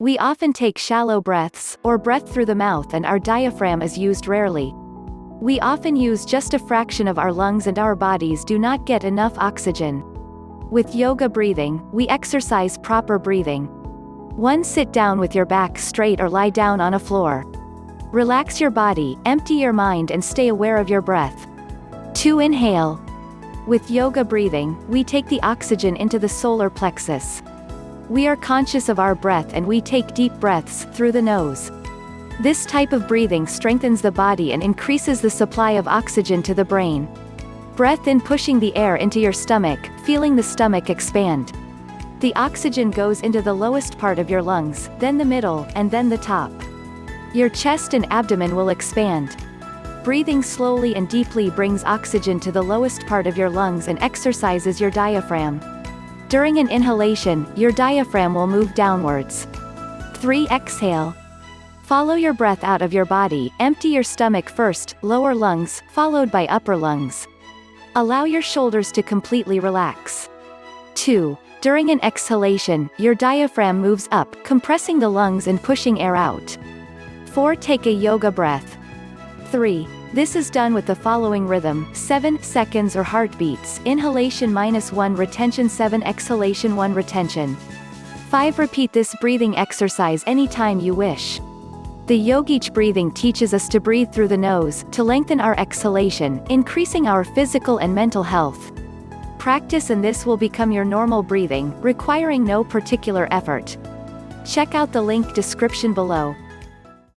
We often take shallow breaths, or breath through the mouth, and our diaphragm is used rarely. We often use just a fraction of our lungs and our bodies do not get enough oxygen. With yoga breathing, we exercise proper breathing. 1. Sit down with your back straight or lie down on a floor. Relax your body, empty your mind and stay aware of your breath. 2. Inhale. With yoga breathing, we take the oxygen into the solar plexus. We are conscious of our breath and we take deep breaths through the nose. This type of breathing strengthens the body and increases the supply of oxygen to the brain. Breath in, pushing the air into your stomach, feeling the stomach expand. The oxygen goes into the lowest part of your lungs, then the middle, and then the top. Your chest and abdomen will expand. Breathing slowly and deeply brings oxygen to the lowest part of your lungs and exercises your diaphragm. During an inhalation, your diaphragm will move downwards. 3. Exhale. Follow your breath out of your body, empty your stomach first, lower lungs, followed by upper lungs. Allow your shoulders to completely relax. 2. During an exhalation, your diaphragm moves up, compressing the lungs and pushing air out. 4. Take a yoga breath. 3. This is done with the following rhythm: 7 seconds or heartbeats, inhalation -1, retention 7, exhalation 1, retention 5. Repeat this breathing exercise anytime you wish. The yogic breathing teaches us to breathe through the nose, to lengthen our exhalation, increasing our physical and mental health. Practice and this will become your normal breathing, requiring no particular effort. Check out the link description below.